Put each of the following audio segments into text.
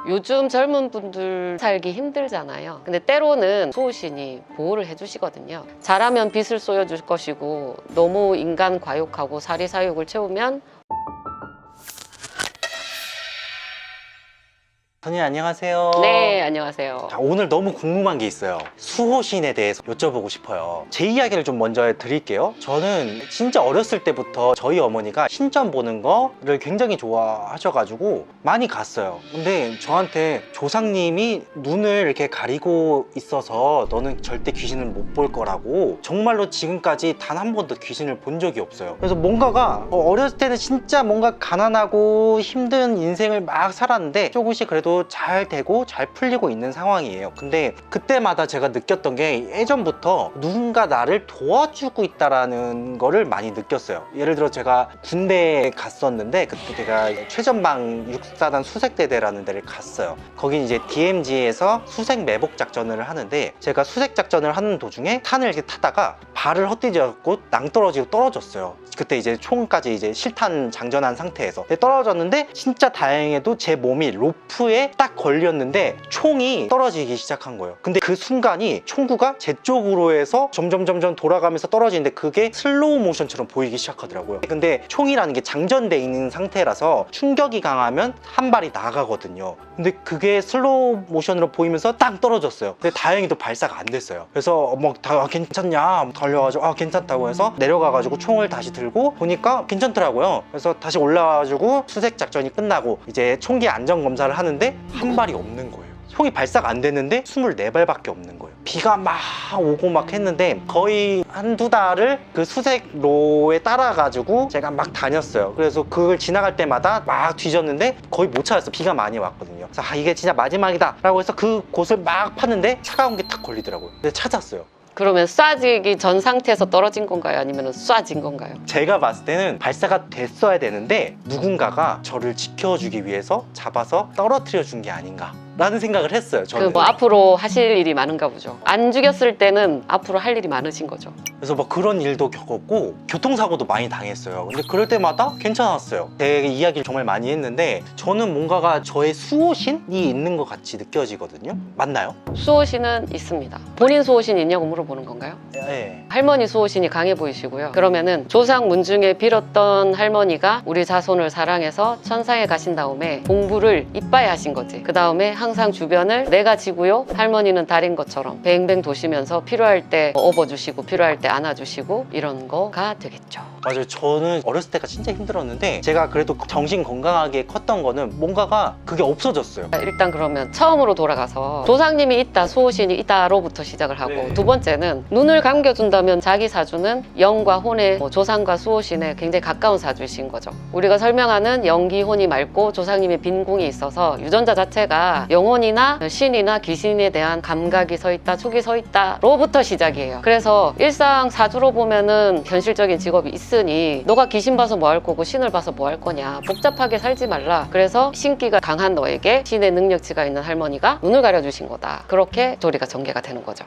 요즘 젊은 분들 살기 힘들잖아요. 근데 때로는 수호신이 보호를 해주시거든요. 잘하면 빚을 쏘여줄 것이고 너무 인간 과욕하고 사리사욕을 채우면. 선생님 안녕하세요. 네, 안녕하세요. 자, 오늘 너무 궁금한 게 있어요. 수호신에 대해서 여쭤보고 싶어요. 제 이야기를 좀 먼저 드릴게요. 저는 진짜 어렸을 때부터 저희 어머니가 신점 보는 거를 굉장히 좋아하셔가지고 많이 갔어요. 근데 저한테 조상님이 눈을 이렇게 가리고 있어서 너는 절대 귀신을 못 볼 거라고, 정말로 지금까지 단 한 번도 귀신을 본 적이 없어요. 그래서 뭔가가 어렸을 때는 진짜 뭔가 가난하고 힘든 인생을 막 살았는데 조금씩 그래도 잘 되고 잘 풀리고 있는 상황이에요. 근데 그때마다 제가 느꼈던 게 예전부터 누군가 나를 도와주고 있다라는 거를 많이 느꼈어요. 예를 들어 제가 군대에 갔었는데 그때 제가 최전방 6사단 수색대대라는 데를 갔어요. 거긴 이제 DMZ에서 수색 매복 작전을 하는데, 제가 수색 작전을 하는 도중에 탄을 이렇게 타다가 발을 헛디뎌갖고 낭떠러지고 떨어졌어요. 그때 이제 총까지 이제 실탄 장전한 상태에서 떨어졌는데, 진짜 다행히도 제 몸이 로프에 딱 걸렸는데 총이 떨어지기 시작한 거예요. 근데 그 순간이 총구가 제 쪽으로 해서 점점 돌아가면서 떨어지는데 그게 슬로우 모션처럼 보이기 시작하더라고요. 근데 총이라는 게 장전돼 있는 상태라서 충격이 강하면 한 발이 나가거든요. 근데 그게 슬로우 모션으로 보이면서 딱 떨어졌어요. 근데 다행히도 발사가 안 됐어요. 그래서 막 다 괜찮냐 달려가지고 괜찮다고 해서 내려가가지고 총을 다시 들고 보니까 괜찮더라고요. 그래서 다시 올라와가지고 수색 작전이 끝나고 이제 총기 안전 검사를 하는데 한 발이 없는 거예요. 총이 발사가 안 됐는데 24발밖에 없는 거예요. 비가 막 오고 막 했는데 거의 한두 달을 그 수색로에 따라가지고 제가 막 다녔어요. 그래서 그걸 지나갈 때마다 막 뒤졌는데 거의 못 찾았어요. 비가 많이 왔거든요. 그래서 이게 진짜 마지막이다 라고 해서 그 곳을 막 팠는데 차가운 게 탁 걸리더라고요. 근데 찾았어요. 그러면 쏴지기 전 상태에서 떨어진 건가요? 아니면 쏴진 건가요? 제가 봤을 때는 발사가 됐어야 되는데 누군가가 저를 지켜주기 위해서 잡아서 떨어뜨려 준 게 아닌가 라는 생각을 했어요. 저는. 뭐 앞으로 하실 일이 많은가 보죠. 안 죽였을 때는 앞으로 할 일이 많으신 거죠. 그래서 뭐 그런 일도 겪었고 교통사고도 많이 당했어요. 근데 그럴 때마다 괜찮았어요. 제 이야기를 정말 많이 했는데 저는 뭔가가 저의 수호신이 있는 것 같이 느껴지거든요. 맞나요? 수호신은 있습니다. 본인 수호신 있냐고 물어보는 건가요? 네. 할머니 수호신이 강해 보이시고요. 그러면은 조상 문중에 빌었던 할머니가 우리 자손을 사랑해서 천상에 가신 다음에 공부를 이빠이 하신 거지. 그 다음에 항상 주변을 내가 지고요, 할머니는 달인 것처럼 뱅뱅 도시면서 필요할 때 업어주시고 필요할 때 안아주시고 이런 거가 되겠죠. 맞아요. 저는 어렸을 때가 진짜 힘들었는데 제가 그래도 정신 건강하게 컸던 거는 뭔가가 그게 없어졌어요. 일단 그러면 처음으로 돌아가서 조상님이 있다, 수호신이 있다로부터 시작을 하고, 네. 두 번째는 눈을 감겨준다면 자기 사주는 영과 혼의 조상과 수호신에 굉장히 가까운 사주이신 거죠. 우리가 설명하는 영기, 혼이 맑고 조상님의 빈궁이 있어서 유전자 자체가 영혼이나 신이나 귀신에 대한 감각이 서 있다, 촉이 서 있다 로부터 시작이에요. 그래서 일상 사주로 보면은 현실적인 직업이 있으니 너가 귀신 봐서 뭐 할 거고 신을 봐서 뭐 할 거냐, 복잡하게 살지 말라. 그래서 신기가 강한 너에게 신의 능력치가 있는 할머니가 눈을 가려주신 거다. 그렇게 조리가 전개가 되는 거죠.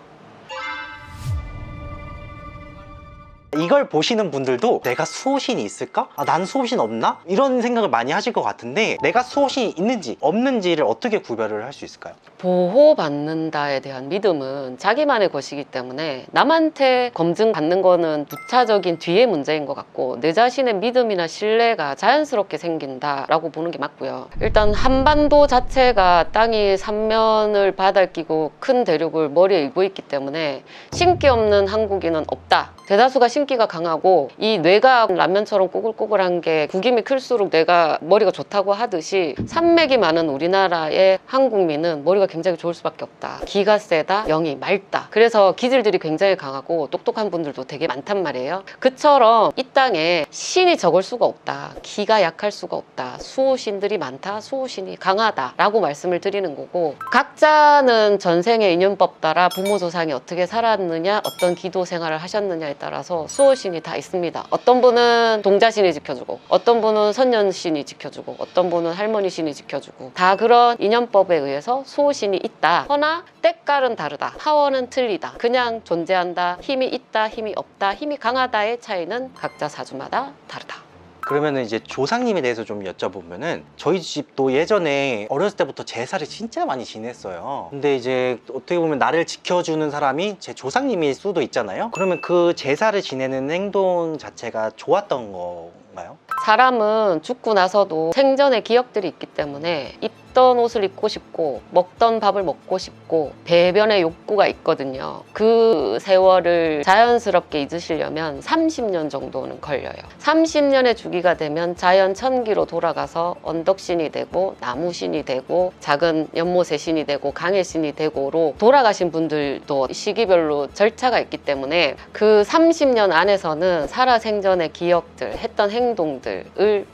이걸 보시는 분들도 내가 수호신이 있을까? 난 수호신 없나? 이런 생각을 많이 하실 것 같은데, 내가 수호신이 있는지 없는지를 어떻게 구별을 할 수 있을까요? 보호받는다에 대한 믿음은 자기만의 것이기 때문에 남한테 검증받는 거는 부차적인 뒤의 문제인 것 같고, 내 자신의 믿음이나 신뢰가 자연스럽게 생긴다라고 보는 게 맞고요. 일단 한반도 자체가 땅이 삼면을 바닥 끼고 큰 대륙을 머리에 이고 있기 때문에 신기 없는 한국인은 없다. 대다수가 신기가 강하고, 이 뇌가 라면처럼 꼬글꼬글한 게 구김이 클수록 뇌가 머리가 좋다고 하듯이 산맥이 많은 우리나라의 한국민은 머리가 굉장히 좋을 수밖에 없다. 기가 세다, 영이 맑다. 그래서 기질들이 굉장히 강하고 똑똑한 분들도 되게 많단 말이에요. 그처럼 이 땅에 신이 적을 수가 없다, 기가 약할 수가 없다, 수호신들이 많다, 수호신이 강하다 라고 말씀을 드리는 거고, 각자는 전생의 인연법 따라 부모 조상이 어떻게 살았느냐, 어떤 기도 생활을 하셨느냐에 따라서 수호신이 다 있습니다. 어떤 분은 동자신이 지켜주고, 어떤 분은 선녀신이 지켜주고, 어떤 분은 할머니신이 지켜주고, 다 그런 인연법에 의해서 수호신이 있다. 허나 때깔은 다르다, 파워는 틀리다, 그냥 존재한다, 힘이 있다, 힘이 없다, 힘이 강하다의 차이는 각자 사주마다 다르다. 그러면은 이제 조상님에 대해서 좀 여쭤보면은 저희 집도 예전에 어렸을 때부터 제사를 진짜 많이 지냈어요. 근데 이제 어떻게 보면 나를 지켜주는 사람이 제 조상님일 수도 있잖아요. 그러면 그 제사를 지내는 행동 자체가 좋았던 건가요? 사람은 죽고 나서도 생전의 기억들이 있기 때문에 입던 옷을 입고 싶고 먹던 밥을 먹고 싶고 배변의 욕구가 있거든요. 그 세월을 자연스럽게 잊으시려면 30년 정도는 걸려요. 30년의 주기가 되면 자연 천기로 돌아가서 언덕신이 되고 나무신이 되고 작은 연못의 신이 되고 강의 신이 되고로 돌아가신 분들도 시기별로 절차가 있기 때문에 그 30년 안에서는 살아생전의 기억들, 했던 행동들을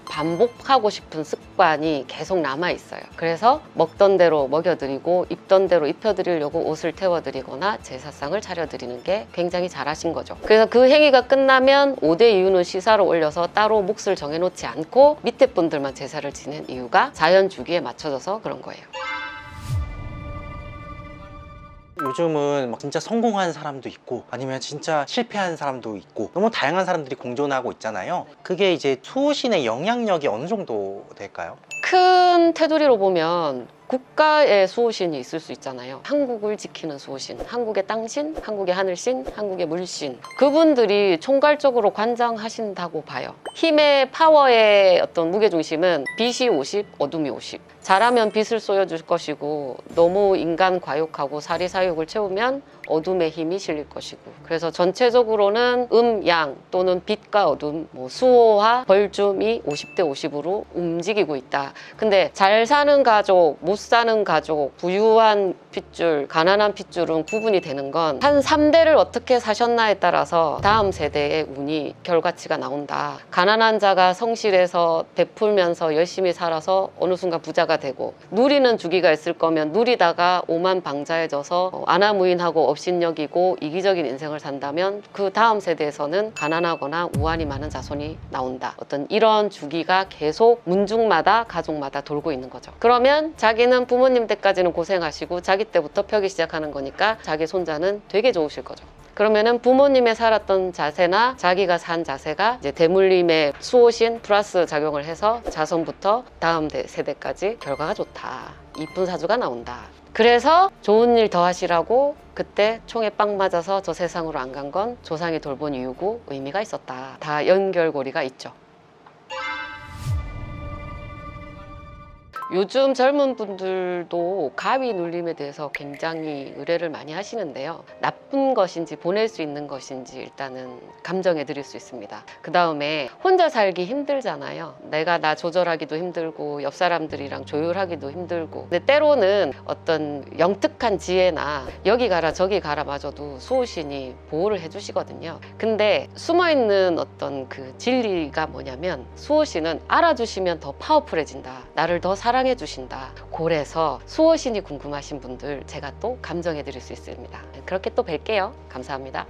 반복하고 싶은 습관이 계속 남아 있어요. 그래서 먹던 대로 먹여드리고 입던 대로 입혀드리려고 옷을 태워드리거나 제사상을 차려드리는 게 굉장히 잘하신 거죠. 그래서 그 행위가 끝나면 5대 이유는 시사로 올려서 따로 몫을 정해놓지 않고 밑에 분들만 제사를 지낸 이유가 자연 주기에 맞춰져서 그런 거예요. 요즘은 막 진짜 성공한 사람도 있고 아니면 진짜 실패한 사람도 있고 너무 다양한 사람들이 공존하고 있잖아요. 그게 이제 수호신의 영향력이 어느 정도 될까요? 큰 테두리로 보면 국가의 수호신이 있을 수 있잖아요. 한국을 지키는 수호신, 한국의 땅신, 한국의 하늘신, 한국의 물신. 그분들이 총괄적으로 관장하신다고 봐요. 힘의 파워의 어떤 무게중심은 빛이 50, 어둠이 50. 잘하면 빛을 쏘여줄 것이고 너무 인간 과욕하고 사리사욕을 채우면 어둠의 힘이 실릴 것이고 그래서 전체적으로는 양 또는 빛과 어둠, 수호와 벌줌이 50대 50으로 움직이고 있다. 근데 잘 사는 가족, 못 사는 가족, 부유한 핏줄, 가난한 핏줄은 구분이 되는 건 한 3대를 어떻게 사셨나에 따라서 다음 세대의 운이 결과치가 나온다. 가난한 자가 성실해서 베풀면서 열심히 살아서 어느 순간 부자가 되고 누리는 주기가 있을 거면 누리다가 오만방자해져서 안하무인하고 업신여기고 이기적인 인생을 산다면 그 다음 세대에서는 가난하거나 우환이 많은 자손이 나온다. 어떤 이런 주기가 계속 문중마다 가족마다 돌고 있는 거죠. 그러면 자기는 부모님 때까지는 고생하시고 자기 때부터 펴기 시작하는 거니까 자기 손자는 되게 좋으실 거죠. 그러면은 부모님의 살았던 자세나 자기가 산 자세가 이제 대물림의 수호신 플러스 작용을 해서 자손부터 다음 세대까지 결과가 좋다. 이쁜 사주가 나온다. 그래서 좋은 일 더 하시라고 그때 총에 빵 맞아서 저 세상으로 안 간 건 조상이 돌본 이유고 의미가 있었다. 다 연결고리가 있죠. 요즘 젊은 분들도 가위 눌림에 대해서 굉장히 의뢰를 많이 하시는데요. 나쁜 것인지 보낼 수 있는 것인지 일단은 감정해 드릴 수 있습니다. 그 다음에 혼자 살기 힘들잖아요. 내가 나 조절하기도 힘들고 옆 사람들이랑 조율하기도 힘들고 근데 때로는 어떤 영특한 지혜나 여기 가라 저기 가라 마저도 수호신이 보호를 해주시거든요. 근데 숨어있는 어떤 그 진리가 뭐냐면 수호신은 알아주시면 더 파워풀해진다. 나를 더 사랑해 주신다. 그래서 수호신이 궁금하신 분들 제가 또 감정해 드릴 수 있습니다. 그렇게 또 뵐게요. 감사합니다.